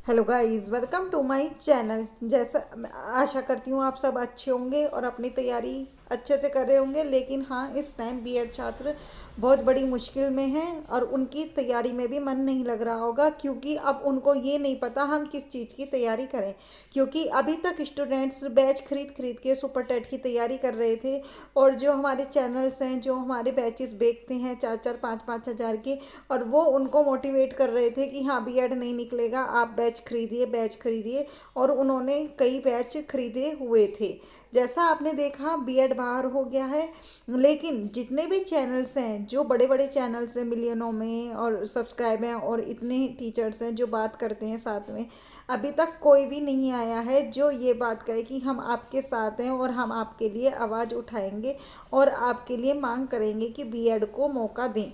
Hello guys, welcome to my channel. जैसा आशा करती हूँ आप सब अच्छे होंगे और अपनी तैयारी अच्छे से कर रहे होंगे। लेकिन हाँ, इस टाइम बीएड छात्र बहुत बड़ी मुश्किल में हैं और उनकी तैयारी में भी मन नहीं लग रहा होगा, क्योंकि अब उनको ये नहीं पता हम किस चीज़ की तैयारी करें। क्योंकि अभी तक स्टूडेंट्स बैच खरीद खरीद के सुपर टेट की तैयारी कर रहे थे, और जो हमारे चैनल्स हैं, जो हमारे बैचेस बेचते हैं 4-4 5-5 हज़ार के, और वो उनको मोटिवेट कर रहे थे कि हाँ, बीएड नहीं निकलेगा, आप बैच खरीदिए। और उन्होंने कई बैच खरीदे हुए थे। जैसा आपने देखा, बीएड बाहर हो गया है। लेकिन जितने भी चैनल्स हैं, जो बड़े बड़े चैनल्स हैं मिलियनों में और सब्सक्राइब हैं, और इतने टीचर्स हैं जो बात करते हैं साथ में, अभी तक कोई भी नहीं आया है जो ये बात कहे कि हम आपके साथ हैं और हम आपके लिए आवाज़ उठाएंगे और आपके लिए मांग करेंगे कि बीएड को मौका दें।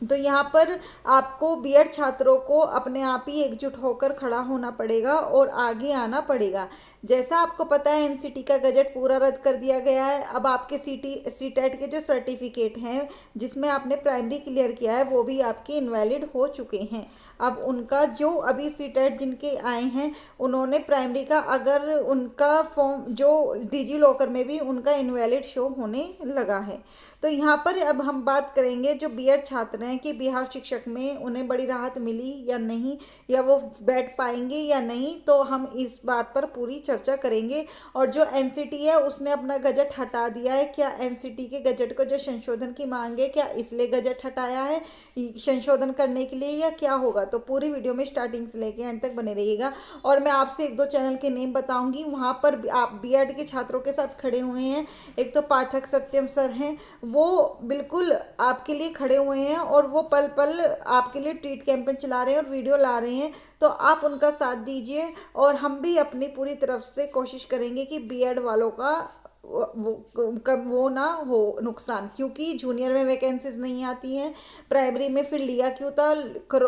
तो यहाँ पर आपको बीएड छात्रों को अपने आप ही एकजुट होकर खड़ा होना पड़ेगा और आगे आना पड़ेगा। जैसा आपको पता है, एनसीटी का गजट पूरा रद्द कर दिया गया है। अब आपके सीटेट के जो सर्टिफिकेट हैं, जिसमें आपने प्राइमरी क्लियर किया है, वो भी आपके इनवैलिड हो चुके हैं। अब उनका जो अभी सीटेट जिनके आए हैं, उन्होंने प्राइमरी का, अगर उनका फॉर्म जो डिजी लॉकर में भी उनका इनवैलिड शो होने लगा है। तो यहाँ पर अब हम बात करेंगे जो बीएड छात्र हैं कि बिहार शिक्षक में उन्हें बड़ी राहत मिली या नहीं, या वो बैठ पाएंगे या नहीं। तो हम इस बात पर पूरी चर्चा करेंगे। और जो एनसीटी है, उसने अपना गजट हटा दिया है। क्या एनसीटी के गजट को जो संशोधन की मांग है, क्या इसलिए गजट हटाया है संशोधन करने के लिए, या क्या होगा? तो पूरी वीडियो में स्टार्टिंग से लेके एंड तक बने रहिएगा। और मैं आपसे एक दो चैनल के नेम बताऊंगी, वहाँ पर आप बीएड के छात्रों के साथ खड़े हुए हैं। एक तो पाठक सत्यम सर हैं, वो बिल्कुल आपके लिए खड़े हुए हैं और वो पल पल आपके लिए ट्वीट कैंपेन चला रहे हैं और वीडियो ला रहे हैं। तो आप उनका साथ दीजिए, और हम भी अपनी पूरी तरफ से कोशिश करेंगे कि बीएड वालों का वो ना हो नुकसान। क्योंकि जूनियर में वैकेंसीज नहीं आती हैं, प्राइमरी में फिर लिया क्यों था?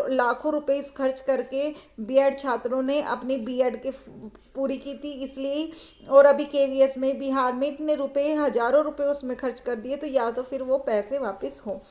लाखों रुपए इस खर्च करके बीएड छात्रों ने अपनी बीएड के पूरी की थी, इसलिए। और अभी केवीएस में बिहार में इतने रुपए, हजारों रुपए उसमें खर्च कर दिए, तो या तो फिर वो पैसे वापस हो।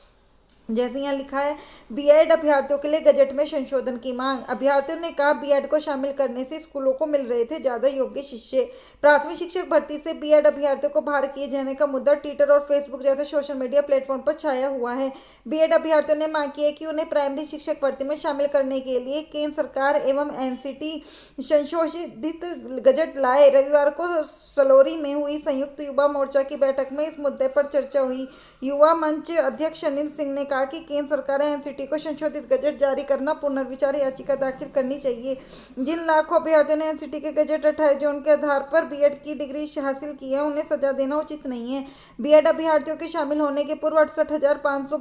जैसे यहाँ लिखा है, बीएड अभ्यर्थियों के लिए गजट में संशोधन की मांग। अभ्यर्थियों ने कहा, बीएड को शामिल करने से स्कूलों को मिल रहे थे ज्यादा योग्य शिष्य। प्राथमिक शिक्षक भर्ती से बीएड अभ्यर्थियों को बाहर किए जाने का मुद्दा ट्विटर और फेसबुक जैसे सोशल मीडिया प्लेटफॉर्म पर छाया हुआ है। बीएड अभ्यर्थियों ने मांग की है कि उन्हें प्राइमरी शिक्षक भर्ती में शामिल करने के लिए केंद्र सरकार एवं एनसीटी संशोधित गजट लाए। रविवार को सलोरी में हुई संयुक्त युवा मोर्चा की बैठक में इस मुद्दे पर चर्चा हुई। युवा मंच अध्यक्ष अनिल सिंह ने कहा कि केंद्र सरकार एनसीटी को संशोधित गजट जारी करना पुनर्विचार याचिका दाखिल करनी चाहिए। जिन लाखों अभ्यर्थियों ने एनसीटी के गजट 28 जून के आधार पर बीएड की डिग्री हासिल की है, उन्हें सजा देना उचित नहीं है। बीएड अभ्यर्थियों के शामिल होने के पूर्व 68,500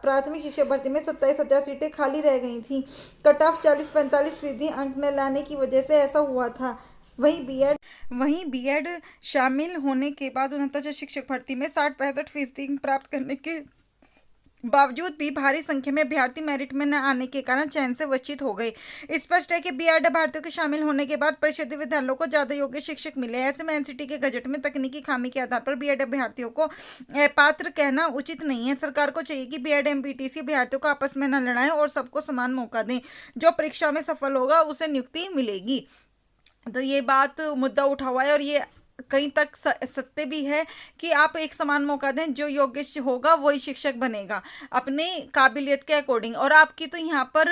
प्राथमिक शिक्षक भर्ती में 27,000 सीटें खाली रह गई थी। कट ऑफ 40-45% अंक न लाने की वजह से ऐसा हुआ था। वहीं बीएड शामिल होने के बाद 69 शिक्षक भर्ती में 60-65% प्राप्त करने के बावजूद भी भारी संख्या में अभ्यर्थी मेरिट में न आने के कारण चयन से वंचित हो गए। स्पष्ट है कि बीएड अभ्यर्थियों के शामिल होने के बाद परिषदीय विद्यालयों को ज्यादा योग्य शिक्षक मिले। ऐसे में एनसीटी के गजट में तकनीकी खामी के आधार पर बीएड अभ्यर्थियों को अपात्र कहना उचित नहीं है। सरकार को चाहिए कि बीएड एमपीटीसी अभ्यर्थियों को आपस में न लड़ाएं और सबको समान मौका दें। जो परीक्षा में सफल होगा उसे नियुक्ति मिलेगी। तो ये बात मुद्दा उठा हुआ है, और ये कहीं तक सत्य भी है कि आप एक समान मौका दें, जो योग्य होगा वही शिक्षक बनेगा अपने काबिलियत के अकॉर्डिंग। और आपकी तो यहाँ पर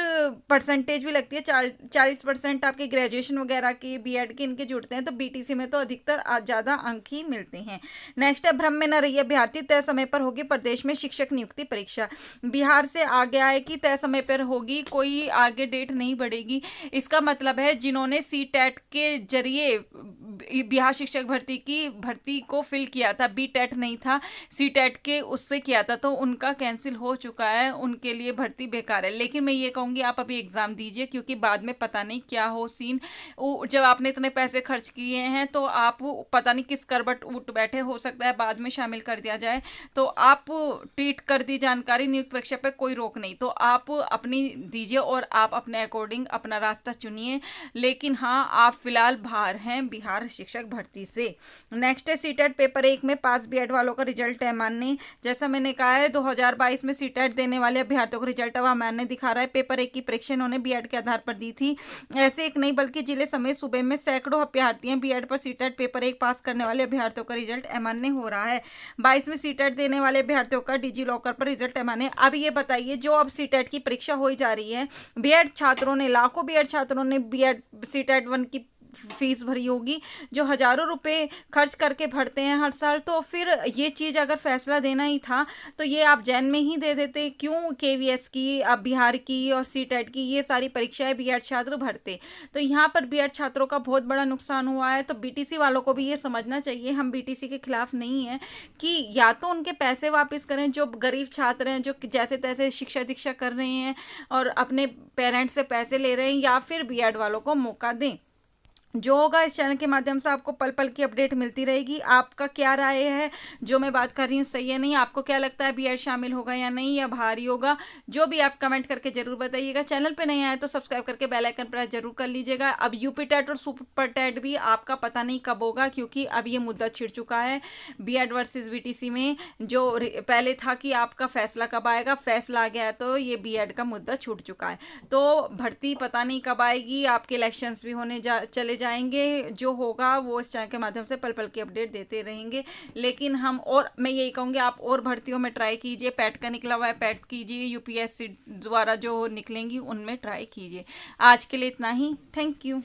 परसेंटेज भी लगती है, 40% आपके ग्रेजुएशन वगैरह की, बीएड के इनके जुड़ते हैं, तो बीटीसी में तो अधिकतर ज़्यादा अंक ही मिलते हैं। नेक्स्ट है, भ्रम में न रहिए अभ्यर्थी, तय समय पर होगी प्रदेश में शिक्षक नियुक्ति परीक्षा। बिहार से आ गया है कि तय समय पर होगी, कोई आगे डेट नहीं बढ़ेगी। इसका मतलब है जिन्होंने सीटेट के जरिए बिहार शिक्षक भर्ती को फिल किया था, बी टेट नहीं था, सी टेट के उससे किया था, तो उनका कैंसिल हो चुका है, उनके लिए भर्ती बेकार है। लेकिन मैं ये कहूँगी आप अभी एग्जाम दीजिए, क्योंकि बाद में पता नहीं क्या हो सीन। जब आपने इतने पैसे खर्च किए हैं तो आप पता नहीं किस करबट उठ बैठे, हो सकता है बाद में शामिल कर दिया जाए। तो आप ट्वीट कर दी जानकारी, नियुक्त परीक्षा पर कोई रोक नहीं, तो आप अपनी दीजिए और आप अपने अकॉर्डिंग अपना रास्ता चुनिए। लेकिन हाँ, आप फिलहाल बाहर हैं बिहार शिक्षक भर्ती से। नेक्स्ट है सीटेट पेपर 1 में पास बीएड वालों का रिजल्ट अमान्य। जैसा मैंने कहा है 2022 में सीटेट देने वाले अभ्यर्थियों का रिजल्ट अब अमान्य दिखा रहा है। पेपर 1 की परीक्षा इन्होंने बीएड के आधार पर दी थी। ऐसे एक नहीं बल्कि जिले समेत सूबे में सैकड़ों अभ्यर्थियां बीएड पर सीटेट पेपर 1 पास करने वाले अभ्यर्थियों का रिजल्ट अमान्य हो रहा है। 22 में सीटेट देने वाले अभ्यर्थियों का डिजी लॉकर पर रिजल्ट अमान्य। अब ये बताइए, जो अब सीटेट की परीक्षा हो जा रही है, बीएड छात्रों ने, लाखों बीएड छात्रों ने बीएड सीटेट 1 की फीस भरी होगी, जो हजारों रुपए खर्च करके भरते हैं हर साल। तो फिर ये चीज़ अगर फैसला देना ही था तो ये आप जैन में ही दे देते, क्यों केवीएस की, अब बिहार की और सीटेट की ये सारी परीक्षाएं बीएड छात्र भरते। तो यहाँ पर बीएड छात्रों का बहुत बड़ा नुकसान हुआ है। तो बीटीसी वालों को भी ये समझना चाहिए, हम बीटीसी के खिलाफ नहीं है, कि या तो उनके पैसे वापस करें, जो गरीब छात्र हैं जो जैसे तैसे शिक्षा दीक्षा कर रहे हैं और अपने पेरेंट्स से पैसे ले रहे हैं, या फिर बीएड वालों को मौका दें। जो होगा इस चैनल के माध्यम से आपको पल पल की अपडेट मिलती रहेगी। आपका क्या राय है, जो मैं बात कर रही हूँ सही है नहीं, आपको क्या लगता है बीएड शामिल होगा या नहीं, या बाहर ही होगा, जो भी आप कमेंट करके जरूर बताइएगा। चैनल पे नहीं आए तो सब्सक्राइब करके बेल आइकन प्रेस जरूर कर लीजिएगा। अब यूपी टेट और सुपर टेट भी आपका पता नहीं कब होगा, क्योंकि अब ये मुद्दा छिड़ चुका है बीएड वर्सेज बीटीसी में। जो पहले था कि आपका फैसला कब आएगा, फैसला आ गया है तो ये बीएड का मुद्दा छूट चुका है। तो भर्ती पता नहीं कब आएगी, आपके इलेक्शंस भी होने चले जाएंगे। जो होगा वो इस चैनल के माध्यम से पल पल की अपडेट देते रहेंगे। लेकिन मैं यही कहूँगी, आप और भर्तियों में ट्राई कीजिए। पैट का निकला हुआ है, पैट कीजिए, यूपीएससी द्वारा जो निकलेंगी उनमें ट्राई कीजिए। आज के लिए इतना ही, थैंक यू।